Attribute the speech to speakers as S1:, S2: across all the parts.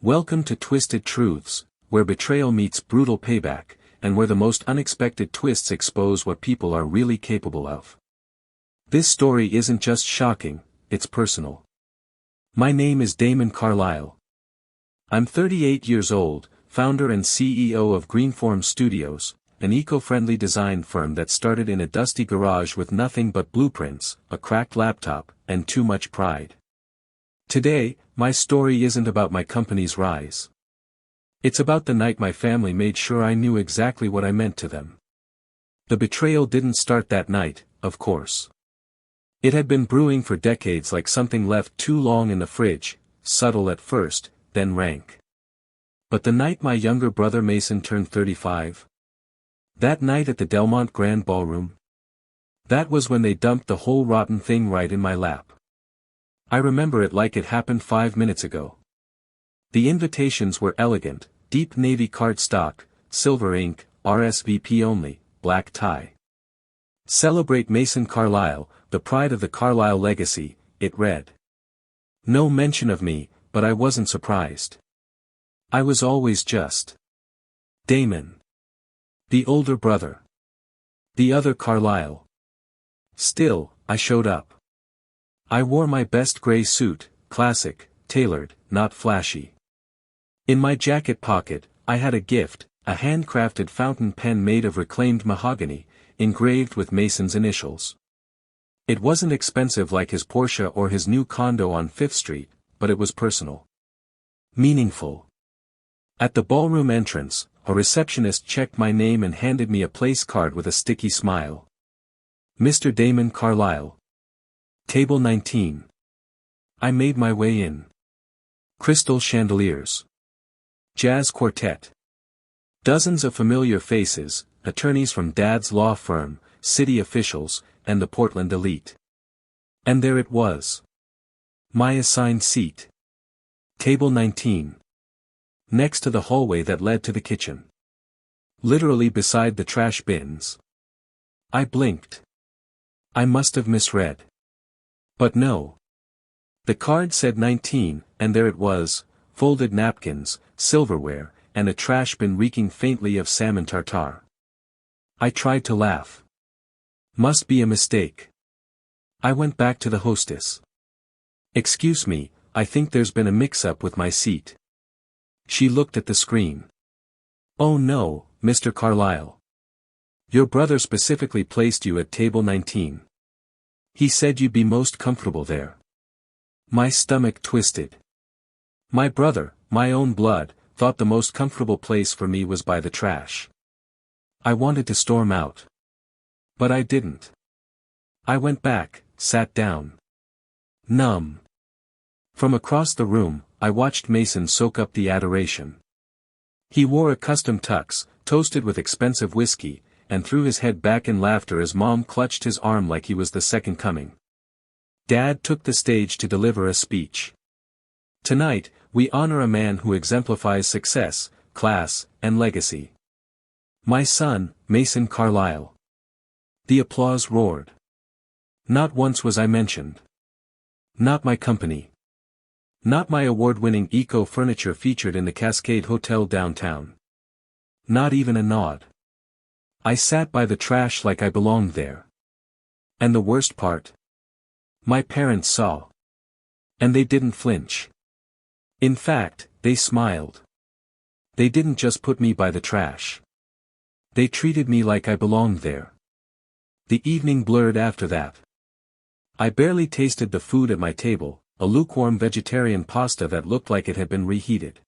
S1: Welcome to Twisted Truths, where betrayal meets brutal payback, and where the most unexpected twists expose what people are really capable of. This story isn't just shocking, it's personal. My name is Damon Carlisle. I'm 38 years old, founder and CEO of Greenform Studios, an eco-friendly design firm that started in a dusty garage with nothing but blueprints, a cracked laptop, and too much pride. Today, my story isn't about my company's rise. It's about the night my family made sure I knew exactly what I meant to them. The betrayal didn't start that night, of course. It had been brewing for decades like something left too long in the fridge, subtle at first, then rank. But the night my younger brother Mason turned 35? That night at the Delmont Grand Ballroom? That was when they dumped the whole rotten thing right in my lap. I remember it like it happened 5 minutes ago. The invitations were elegant, deep navy cardstock, silver ink, RSVP only, black tie. Celebrate Mason Carlisle, the pride of the Carlisle legacy, it read. No mention of me, but I wasn't surprised. I was always just Damon. The older brother. The other Carlisle. Still, I showed up. I wore my best gray suit, classic, tailored, not flashy. In my jacket pocket, I had a gift, a handcrafted fountain pen made of reclaimed mahogany, engraved with Mason's initials. It wasn't expensive like his Porsche or his new condo on 5th Street, but it was personal. Meaningful. At the ballroom entrance, a receptionist checked my name and handed me a place card with a sticky smile. Mr. Damon Carlisle. Table 19. I made my way in. Crystal chandeliers. Jazz quartet. Dozens of familiar faces, attorneys from Dad's law firm, city officials, and the Portland elite. And there it was. My assigned seat. Table 19. Next to the hallway that led to the kitchen. Literally beside the trash bins. I blinked. I must have misread. But no. The card said 19, and there it was, folded napkins, silverware, and a trash bin reeking faintly of salmon tartare. I tried to laugh. Must be a mistake. I went back to the hostess. Excuse me, I think there's been a mix-up with my seat. She looked at the screen. Oh no, Mr. Carlisle. Your brother specifically placed you at table 19. He said you'd be most comfortable there. My stomach twisted. My brother, my own blood, thought the most comfortable place for me was by the trash. I wanted to storm out. But I didn't. I went back, sat down. Numb. From across the room, I watched Mason soak up the adoration. He wore a custom tux, toasted with expensive whiskey, and threw his head back in laughter as Mom clutched his arm like he was the second coming. Dad took the stage to deliver a speech. Tonight, we honor a man who exemplifies success, class, and legacy. My son, Mason Carlisle. The applause roared. Not once was I mentioned. Not my company. Not my award-winning eco-furniture featured in the Cascade Hotel downtown. Not even a nod. I sat by the trash like I belonged there. And the worst part? My parents saw. And they didn't flinch. In fact, they smiled. They didn't just put me by the trash. They treated me like I belonged there. The evening blurred after that. I barely tasted the food at my table, a lukewarm vegetarian pasta that looked like it had been reheated.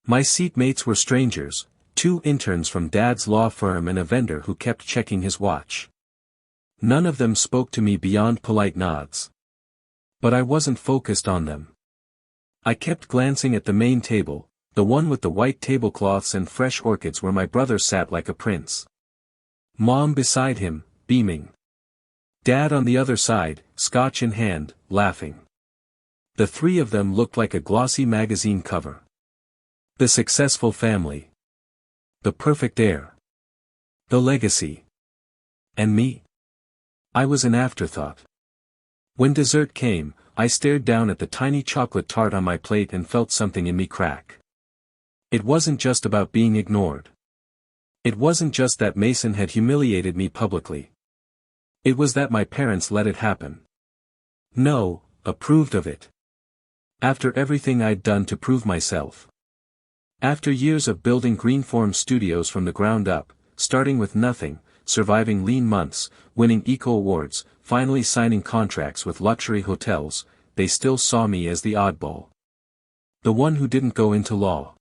S1: My seatmates were strangers, 2 interns from Dad's law firm and a vendor who kept checking his watch. None of them spoke to me beyond polite nods. But I wasn't focused on them. I kept glancing at the main table, the one with the white tablecloths and fresh orchids where my brother sat like a prince. Mom beside him, beaming. Dad on the other side, scotch in hand, laughing. The 3 of them looked like a glossy magazine cover. The successful family. The perfect heir. The legacy. And me? I was an afterthought. When dessert came, I stared down at the tiny chocolate tart on my plate and felt something in me crack. It wasn't just about being ignored. It wasn't just that Mason had humiliated me publicly. It was that my parents let it happen. No, approved of it. After everything I'd done to prove myself. After years of building Greenform Studios from the ground up, starting with nothing, surviving lean months, winning eco awards, finally signing contracts with luxury hotels, they still saw me as the oddball. The one who didn't go into law.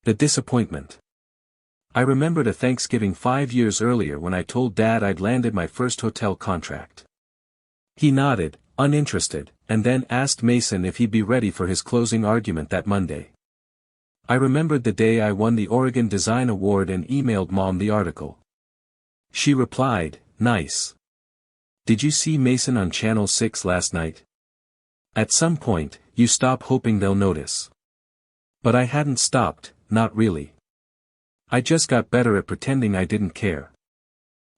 S1: The disappointment. I remembered a Thanksgiving 5 years earlier when I told Dad I'd landed my first hotel contract. He nodded, uninterested, and then asked Mason if he'd be ready for his closing argument that Monday. I remembered the day I won the Oregon Design Award and emailed Mom the article. She replied, "Nice. Did you see Mason on Channel 6 last night? At some point, you stop hoping they'll notice." But I hadn't stopped, not really. I just got better at pretending I didn't care.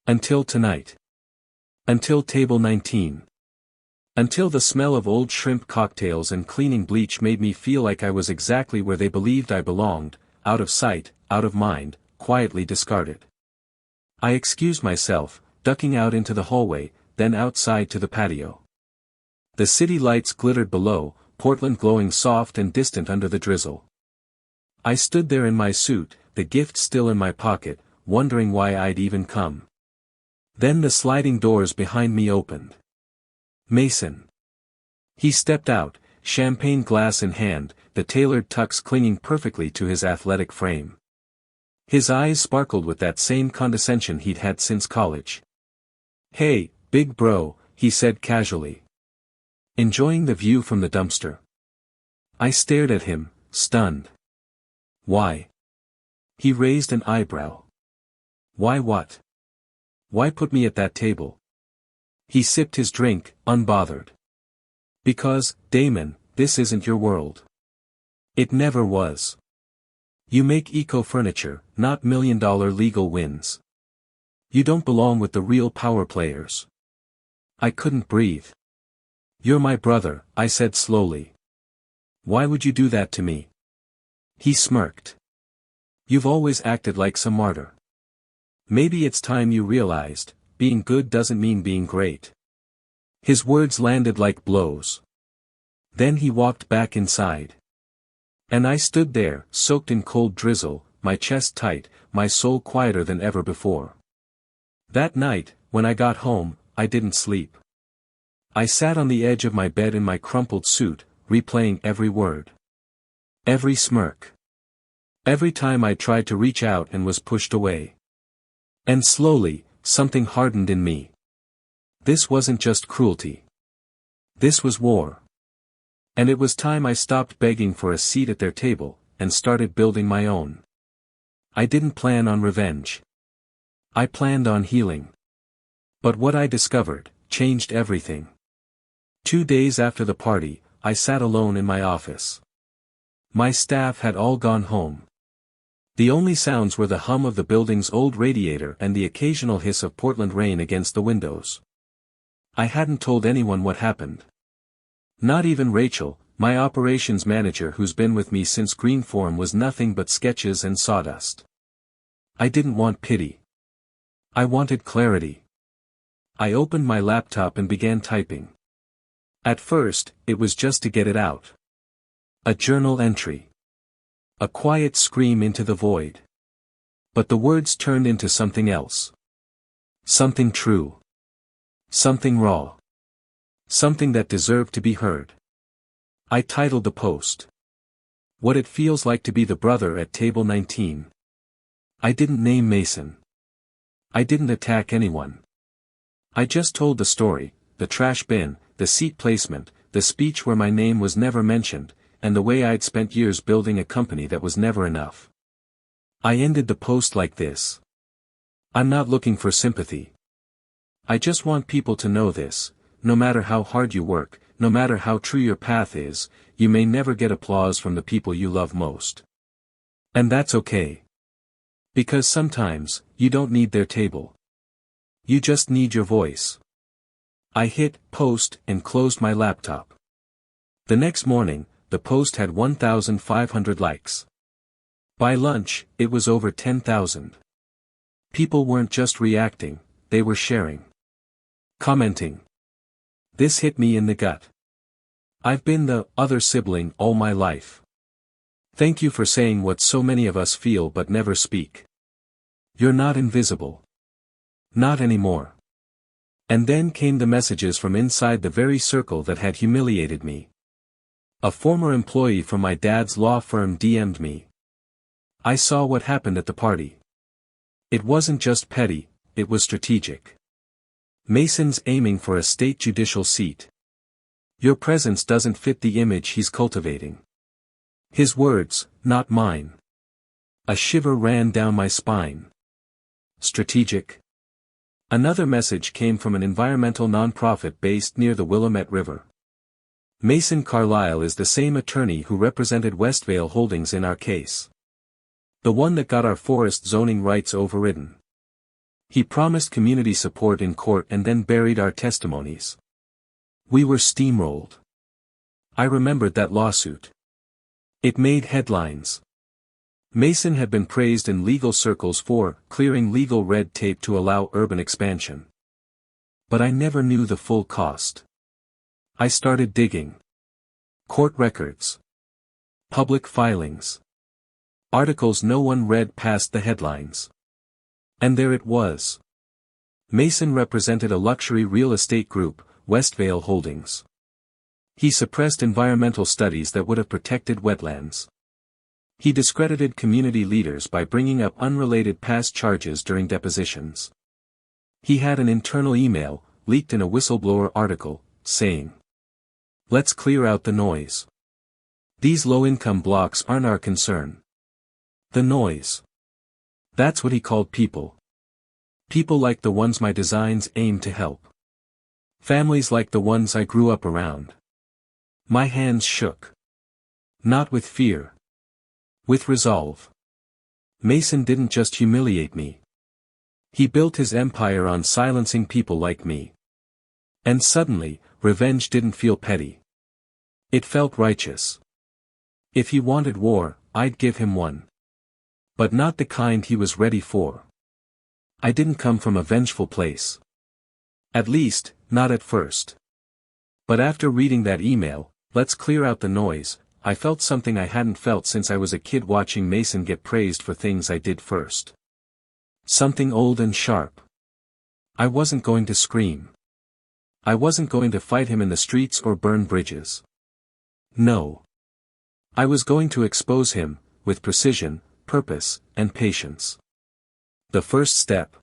S1: Until tonight. Until table 19. Until the smell of old shrimp cocktails and cleaning bleach made me feel like I was exactly where they believed I belonged, out of sight, out of mind, quietly discarded. I excused myself, ducking out into the hallway, then outside to the patio. The city lights glittered below, Portland glowing soft and distant under the drizzle. I stood there in my suit, the gift still in my pocket, wondering why I'd even come. Then the sliding doors behind me opened. Mason. He stepped out, champagne glass in hand, the tailored tux clinging perfectly to his athletic frame. His eyes sparkled with that same condescension he'd had since college. "Hey, big bro," he said casually. "Enjoying the view from the dumpster?" I stared at him, stunned. "Why?" He raised an eyebrow. "Why what? Why put me at that table?" He sipped his drink, unbothered. "Because, Damon, this isn't your world. It never was. You make eco-furniture, not million-dollar legal wins. You don't belong with the real power players." I couldn't breathe. "You're my brother," I said slowly. "Why would you do that to me?" He smirked. "You've always acted like some martyr. Maybe it's time you realized, being good doesn't mean being great." His words landed like blows. Then he walked back inside. And I stood there, soaked in cold drizzle, my chest tight, my soul quieter than ever before. That night, when I got home, I didn't sleep. I sat on the edge of my bed in my crumpled suit, replaying every word. Every smirk. Every time I tried to reach out and was pushed away. And slowly, something hardened in me. This wasn't just cruelty. This was war. And it was time I stopped begging for a seat at their table, and started building my own. I didn't plan on revenge. I planned on healing. But what I discovered, changed everything. 2 days after the party, I sat alone in my office. My staff had all gone home. The only sounds were the hum of the building's old radiator and the occasional hiss of Portland rain against the windows. I hadn't told anyone what happened. Not even Rachel, my operations manager who's been with me since Greenform was nothing but sketches and sawdust. I didn't want pity. I wanted clarity. I opened my laptop and began typing. At first, it was just to get it out. A journal entry. A quiet scream into the void. But the words turned into something else. Something true. Something raw. Something that deserved to be heard. I titled the post, "What It Feels Like to Be the Brother at Table 19. I didn't name Mason. I didn't attack anyone. I just told the story, the trash bin, the seat placement, the speech where my name was never mentioned, and the way I'd spent years building a company that was never enough. I ended the post like this. I'm not looking for sympathy. I just want people to know this, no matter how hard you work, no matter how true your path is, you may never get applause from the people you love most. And that's okay. Because sometimes, you don't need their table. You just need your voice." I hit post and closed my laptop. The next morning, the post had 1,500 likes. By lunch, it was over 10,000. People weren't just reacting, they were sharing. Commenting. This hit me in the gut. I've been the other sibling all my life. Thank you for saying what so many of us feel but never speak. You're not invisible. Not anymore. And then came the messages from inside the very circle that had humiliated me. A former employee from my dad's law firm DM'd me. I saw what happened at the party. It wasn't just petty, it was strategic. Mason's aiming for a state judicial seat. Your presence doesn't fit the image he's cultivating. His words, not mine. A shiver ran down my spine. Strategic? Another message came from an environmental nonprofit based near the Willamette River. Mason Carlisle is the same attorney who represented Westvale Holdings in our case. The one that got our forest zoning rights overridden. He promised community support in court and then buried our testimonies. We were steamrolled. I remembered that lawsuit. It made headlines. Mason had been praised in legal circles for clearing legal red tape to allow urban expansion. But I never knew the full cost. I started digging. Court records. Public filings. Articles no one read past the headlines. And there it was. Mason represented a luxury real estate group, Westvale Holdings. He suppressed environmental studies that would have protected wetlands. He discredited community leaders by bringing up unrelated past charges during depositions. He had an internal email, leaked in a whistleblower article, saying, "Let's clear out the noise. These low-income blocks aren't our concern. The noise." That's what he called people. People like the ones my designs aim to help. Families like the ones I grew up around. My hands shook. Not with fear. With resolve. Mason didn't just humiliate me. He built his empire on silencing people like me. And suddenly, revenge didn't feel petty. It felt righteous. If he wanted war, I'd give him one. But not the kind he was ready for. I didn't come from a vengeful place. At least, not at first. But after reading that email, "Let's clear out the noise," I felt something I hadn't felt since I was a kid watching Mason get praised for things I did first. Something old and sharp. I wasn't going to scream. I wasn't going to fight him in the streets or burn bridges. No. I was going to expose him, with precision, purpose, and patience. The first step.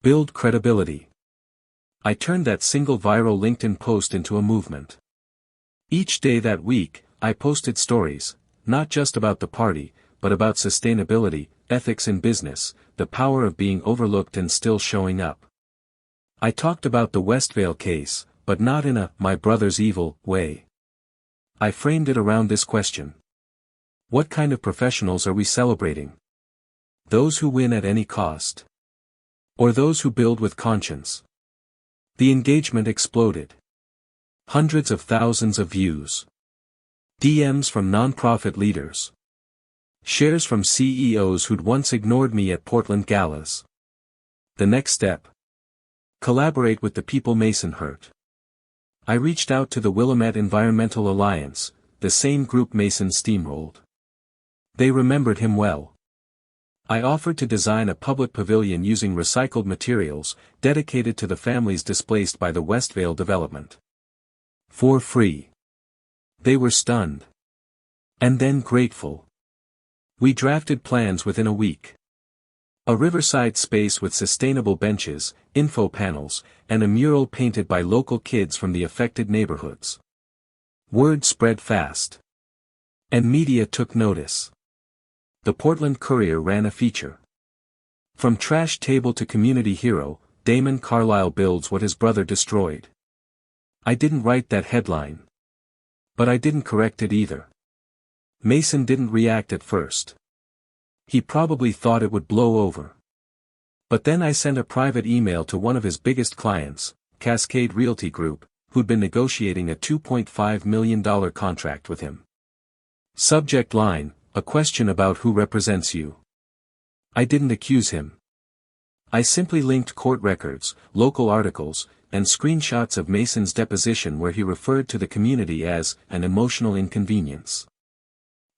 S1: Build credibility. I turned that single viral LinkedIn post into a movement. Each day that week, I posted stories, not just about the party, but about sustainability, ethics in business, the power of being overlooked and still showing up. I talked about the Westvale case, but not in a "my brother's evil" way. I framed it around this question. What kind of professionals are we celebrating? Those who win at any cost? Or those who build with conscience? The engagement exploded. Hundreds of thousands of views. DMs from nonprofit leaders. Shares from CEOs who'd once ignored me at Portland galas. The next step. Collaborate with the people Mason hurt. I reached out to the Willamette Environmental Alliance, the same group Mason steamrolled. They remembered him well. I offered to design a public pavilion using recycled materials, dedicated to the families displaced by the Westvale development. For free. They were stunned. And then grateful. We drafted plans within a week. A riverside space with sustainable benches, info panels, and a mural painted by local kids from the affected neighborhoods. Word spread fast. And media took notice. The Portland Courier ran a feature. From trash table to community hero, Damon Carlisle builds what his brother destroyed. I didn't write that headline. But I didn't correct it either. Mason didn't react at first. He probably thought it would blow over. But then I sent a private email to one of his biggest clients, Cascade Realty Group, who'd been negotiating a $2.5 million contract with him. Subject line, a question about who represents you. I didn't accuse him. I simply linked court records, local articles, and screenshots of Mason's deposition where he referred to the community as an emotional inconvenience.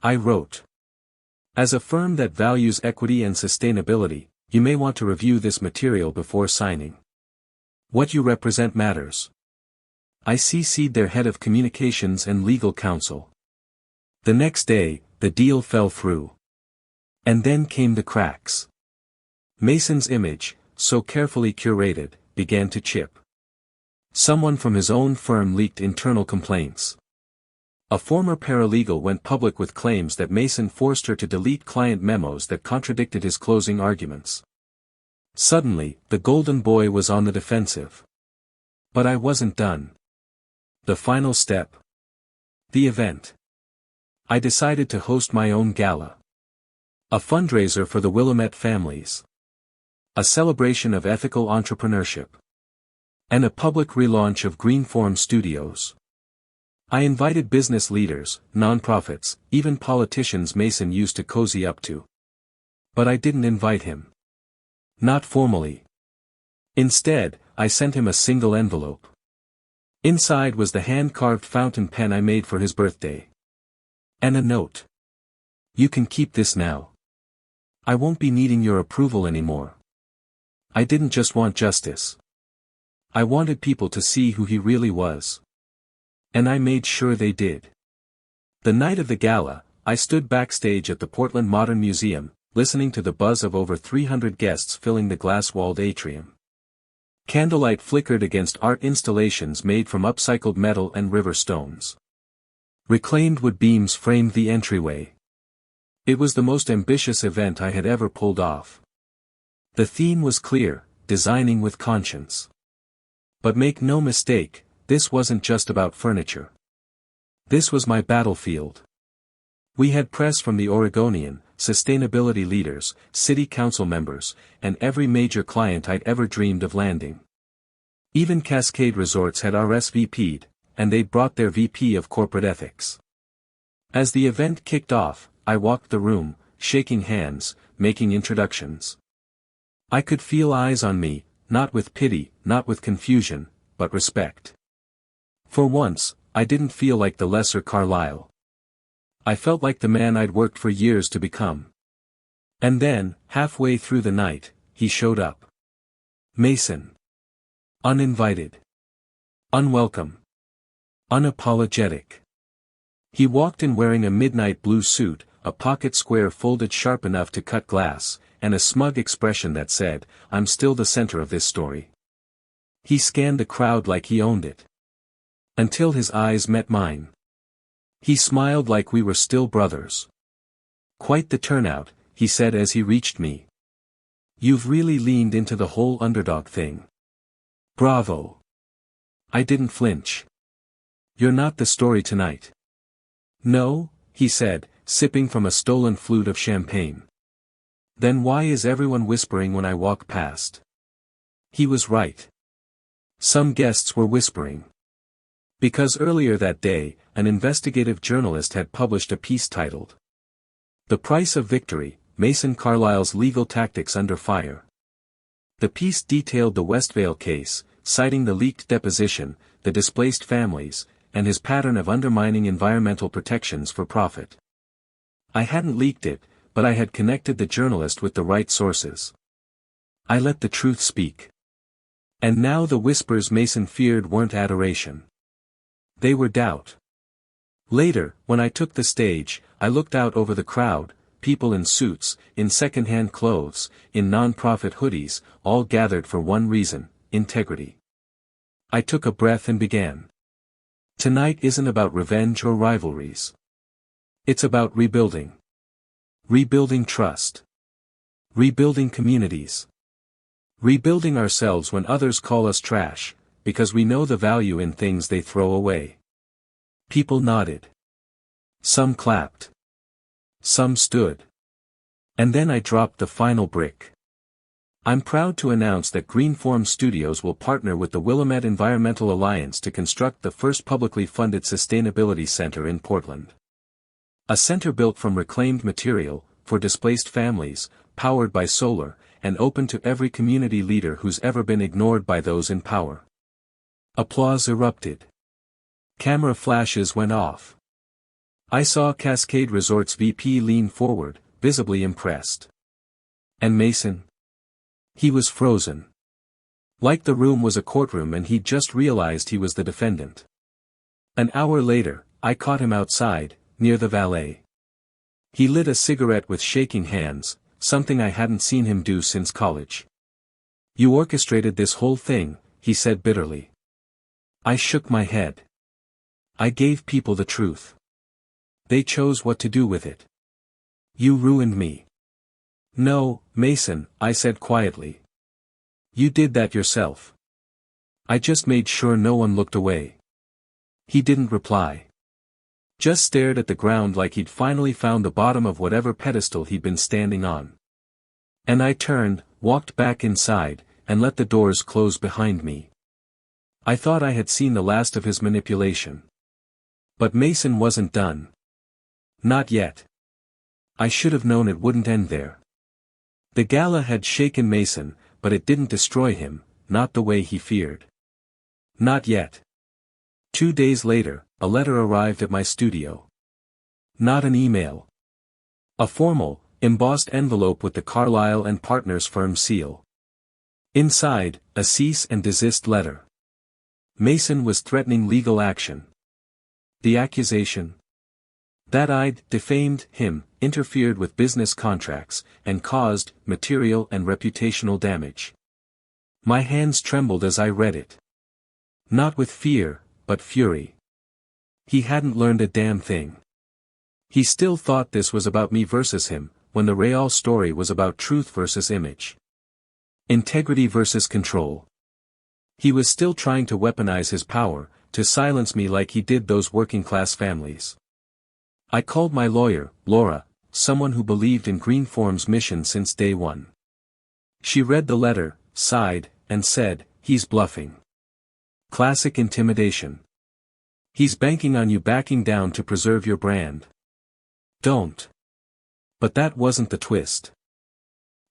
S1: I wrote, as a firm that values equity and sustainability, you may want to review this material before signing. What you represent matters. I CC'd their head of communications and legal counsel. The next day, the deal fell through. And then came the cracks. Mason's image, so carefully curated, began to chip. Someone from his own firm leaked internal complaints. A former paralegal went public with claims that Mason forced her to delete client memos that contradicted his closing arguments. Suddenly, the golden boy was on the defensive. But I wasn't done. The final step. The event. I decided to host my own gala. A fundraiser for the Willamette families. A celebration of ethical entrepreneurship. And a public relaunch of Greenform Studios. I invited business leaders, nonprofits, even politicians Mason used to cozy up to. But I didn't invite him. Not formally. Instead, I sent him a single envelope. Inside was the hand-carved fountain pen I made for his birthday. And a note. You can keep this now. I won't be needing your approval anymore. I didn't just want justice. I wanted people to see who he really was. And I made sure they did. The night of the gala, I stood backstage at the Portland Modern Museum, listening to the buzz of over 300 guests filling the glass-walled atrium. Candlelight flickered against art installations made from upcycled metal and river stones. Reclaimed wood beams framed the entryway. It was the most ambitious event I had ever pulled off. The theme was clear, designing with conscience. But make no mistake, this wasn't just about furniture. This was my battlefield. We had press from the Oregonian, sustainability leaders, city council members, and every major client I'd ever dreamed of landing. Even Cascade Resorts had RSVP'd, and they'd brought their VP of corporate ethics. As the event kicked off, I walked the room, shaking hands, making introductions. I could feel eyes on me, not with pity, not with confusion, but respect. For once, I didn't feel like the lesser Carlyle. I felt like the man I'd worked for years to become. And then, halfway through the night, he showed up. Mason. Uninvited. Unwelcome. Unapologetic. He walked in wearing a midnight blue suit, a pocket square folded sharp enough to cut glass, and a smug expression that said, "I'm still the center of this story." He scanned the crowd like he owned it. Until his eyes met mine. He smiled like we were still brothers. "Quite the turnout," he said as he reached me. "You've really leaned into the whole underdog thing. Bravo." I didn't flinch. "You're not the story tonight." "No," he said, sipping from a stolen flute of champagne. "Then why is everyone whispering when I walk past?" He was right. Some guests were whispering. Because earlier that day, an investigative journalist had published a piece titled, "The Price of Victory, Mason Carlyle's Legal Tactics Under Fire." The piece detailed the Westvale case, citing the leaked deposition, the displaced families, and his pattern of undermining environmental protections for profit. I hadn't leaked it, but I had connected the journalist with the right sources. I let the truth speak. And now the whispers Mason feared weren't adoration. They were doubt. Later, when I took the stage, I looked out over the crowd, people in suits, in second-hand clothes, in non-profit hoodies, all gathered for one reason, integrity. I took a breath and began. Tonight isn't about revenge or rivalries. It's about rebuilding. Rebuilding trust. Rebuilding communities. Rebuilding ourselves when others call us trash, because we know the value in things they throw away. People nodded. Some clapped. Some stood. And then I dropped the final brick. I'm proud to announce that Greenform Studios will partner with the Willamette Environmental Alliance to construct the first publicly funded sustainability center in Portland. A center built from reclaimed material, for displaced families, powered by solar, and open to every community leader who's ever been ignored by those in power. Applause erupted. Camera flashes went off. I saw Cascade Resorts VP lean forward, visibly impressed. And Mason? He was frozen. Like the room was a courtroom and he'd just realized he was the defendant. An hour later, I caught him outside, near the valet. He lit a cigarette with shaking hands, something I hadn't seen him do since college. You orchestrated this whole thing, he said bitterly. I shook my head. I gave people the truth. They chose what to do with it. You ruined me. No, Mason, I said quietly. You did that yourself. I just made sure no one looked away. He didn't reply. Just stared at the ground like he'd finally found the bottom of whatever pedestal he'd been standing on. And I turned, walked back inside, and let the doors close behind me. I thought I had seen the last of his manipulation. But Mason wasn't done. Not yet. I should have known it wouldn't end there. The gala had shaken Mason, but it didn't destroy him, not the way he feared. Not yet. 2 days later, a letter arrived at my studio. Not an email. A formal, embossed envelope with the Carlyle and Partners firm seal. Inside, a cease and desist letter. Mason was threatening legal action. The accusation? That I'd defamed him, interfered with business contracts, and caused material and reputational damage. My hands trembled as I read it. Not with fear, but fury. He hadn't learned a damn thing. He still thought this was about me versus him, when the Real story was about truth versus image. Integrity versus control. He was still trying to weaponize his power, to silence me like he did those working-class families. I called my lawyer, Laura, someone who believed in Greenform's mission since day one. She read the letter, sighed, and said, "He's bluffing. Classic intimidation. He's banking on you backing down to preserve your brand. Don't." But that wasn't the twist.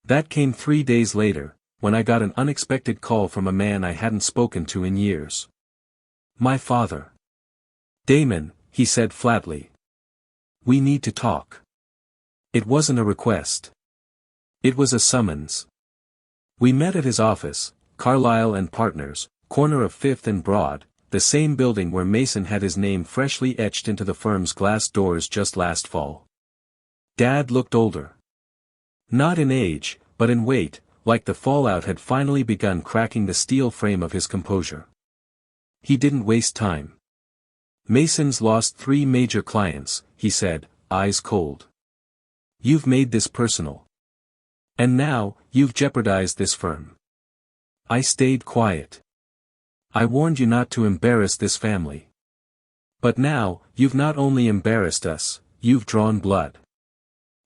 S1: That came 3 days later, when I got an unexpected call from a man I hadn't spoken to in years. My father. "Damon," he said flatly. "We need to talk." It wasn't a request. It was a summons. We met at his office, Carlyle and Partners, corner of 5th and Broad, the same building where Mason had his name freshly etched into the firm's glass doors just last fall. Dad looked older. Not in age, but in weight, like the fallout had finally begun cracking the steel frame of his composure. He didn't waste time. "Mason's lost 3 major clients," he said, eyes cold. "You've made this personal. And now, you've jeopardized this firm." I stayed quiet. "I warned you not to embarrass this family. But now, you've not only embarrassed us, you've drawn blood."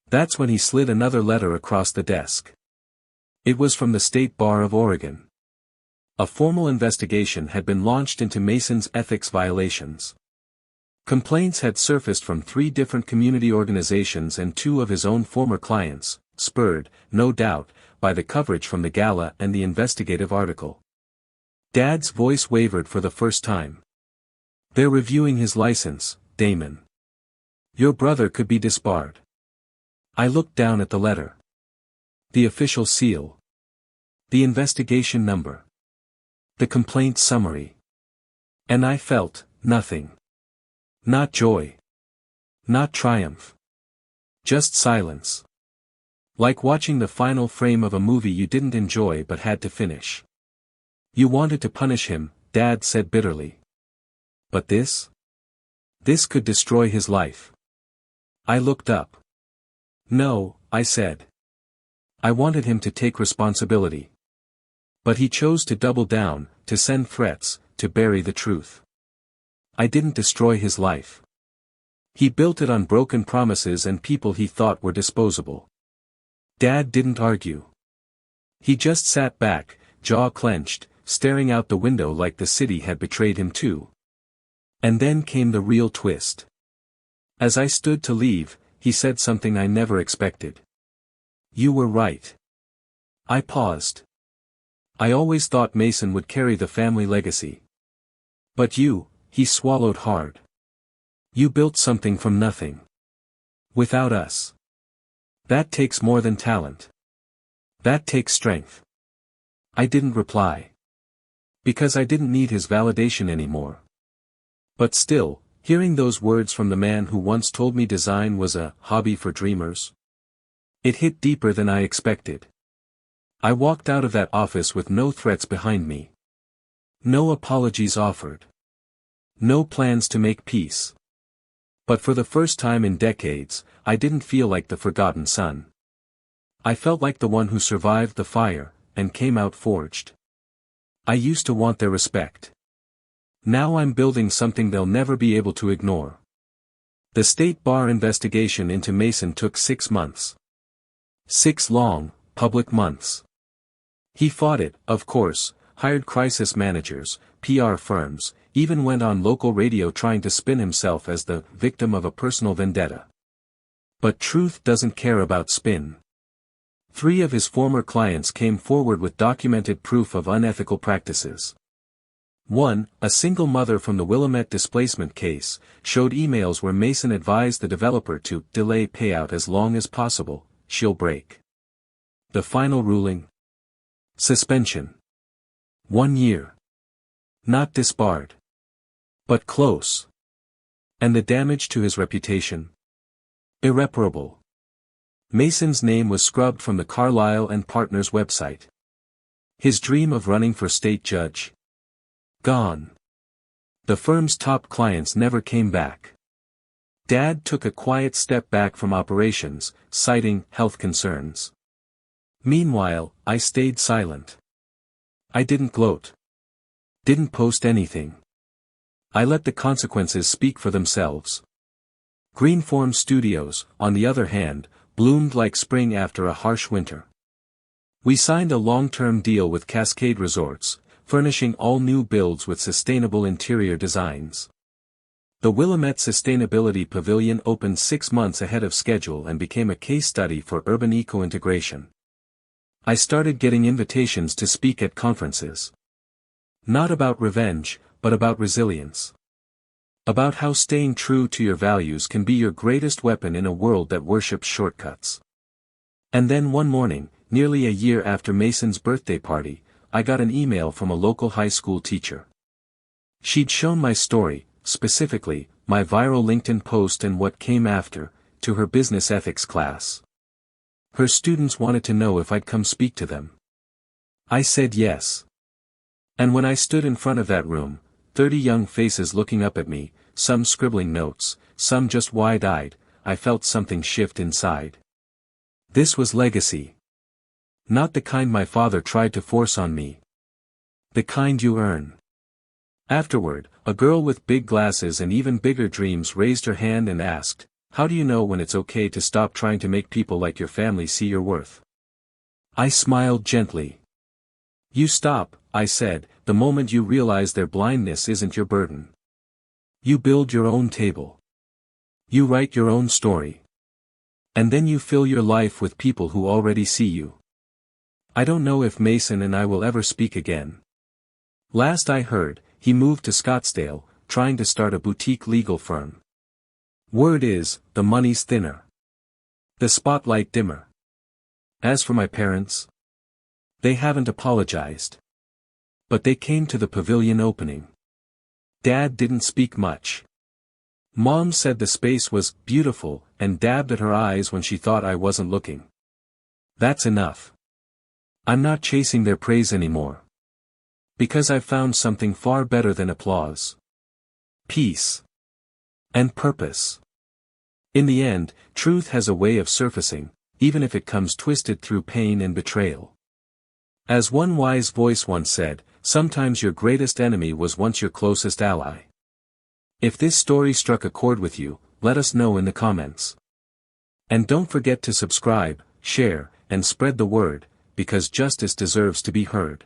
S1: That's when he slid another letter across the desk. It was from the State Bar of Oregon. A formal investigation had been launched into Mason's ethics violations. Complaints had surfaced from 3 different community organizations and 2 of his own former clients, spurred, no doubt, by the coverage from the gala and the investigative article. Dad's voice wavered for the first time. "They're reviewing his license, Damon. Your brother could be disbarred." I looked down at the letter. The official seal. The investigation number. The complaint summary. And I felt nothing. Not joy. Not triumph. Just silence. Like watching the final frame of a movie you didn't enjoy but had to finish. "You wanted to punish him," Dad said bitterly. "But this? This could destroy his life." I looked up. "No," I said. "I wanted him to take responsibility. But he chose to double down, to send threats, to bury the truth. I didn't destroy his life. He built it on broken promises and people he thought were disposable." Dad didn't argue. He just sat back, jaw clenched, staring out the window like the city had betrayed him too. And then came the real twist. As I stood to leave, he said something I never expected. "You were right." I paused. I always thought Mason would carry the family legacy. "But you," he swallowed hard. "You built something from nothing. Without us. That takes more than talent. That takes strength." I didn't reply. Because I didn't need his validation anymore. But still, hearing those words from the man who once told me design was a hobby for dreamers, it hit deeper than I expected. I walked out of that office with no threats behind me. No apologies offered. No plans to make peace. But for the first time in decades, I didn't feel like the forgotten son. I felt like the one who survived the fire, and came out forged. I used to want their respect. Now I'm building something they'll never be able to ignore. The state bar investigation into Mason took 6 months. 6 long, public months. He fought it, of course, hired crisis managers, PR firms, even went on local radio trying to spin himself as the victim of a personal vendetta. But truth doesn't care about spin. 3 of his former clients came forward with documented proof of unethical practices. 1, a single mother from the Willamette displacement case, showed emails where Mason advised the developer to delay payout as long as possible, she'll break. The final ruling? Suspension. 1 year. Not disbarred. But close. And the damage to his reputation? Irreparable. Mason's name was scrubbed from the Carlyle and Partners website. His dream of running for state judge? Gone. The firm's top clients never came back. Dad took a quiet step back from operations, citing health concerns. Meanwhile, I stayed silent. I didn't gloat. Didn't post anything. I let the consequences speak for themselves. Greenform Studios, on the other hand, bloomed like spring after a harsh winter. We signed a long-term deal with Cascade Resorts, furnishing all new builds with sustainable interior designs. The Willamette Sustainability Pavilion opened 6 months ahead of schedule and became a case study for urban eco-integration. I started getting invitations to speak at conferences. Not about revenge, but about resilience. About how staying true to your values can be your greatest weapon in a world that worships shortcuts. And then one morning, nearly a year after Mason's birthday party, I got an email from a local high school teacher. She'd shown my story, specifically, my viral LinkedIn post and what came after, to her business ethics class. Her students wanted to know if I'd come speak to them. I said yes. And when I stood in front of that room, 30 young faces looking up at me, some scribbling notes, some just wide-eyed, I felt something shift inside. This was legacy. Not the kind my father tried to force on me. The kind you earn. Afterward, a girl with big glasses and even bigger dreams raised her hand and asked, "How do you know when it's okay to stop trying to make people like your family see your worth?" I smiled gently. "You stop," I said, "the moment you realize their blindness isn't your burden. You build your own table. You write your own story. And then you fill your life with people who already see you." I don't know if Mason and I will ever speak again. Last I heard, he moved to Scottsdale, trying to start a boutique legal firm. Word is, the money's thinner. The spotlight dimmer. As for my parents, they haven't apologized. But they came to the pavilion opening. Dad didn't speak much. Mom said the space was beautiful and dabbed at her eyes when she thought I wasn't looking. That's enough. I'm not chasing their praise anymore. Because I've found something far better than applause. Peace. And purpose. In the end, truth has a way of surfacing, even if it comes twisted through pain and betrayal. As one wise voice once said, sometimes your greatest enemy was once your closest ally. If this story struck a chord with you, let us know in the comments. And don't forget to subscribe, share, and spread the word, because justice deserves to be heard.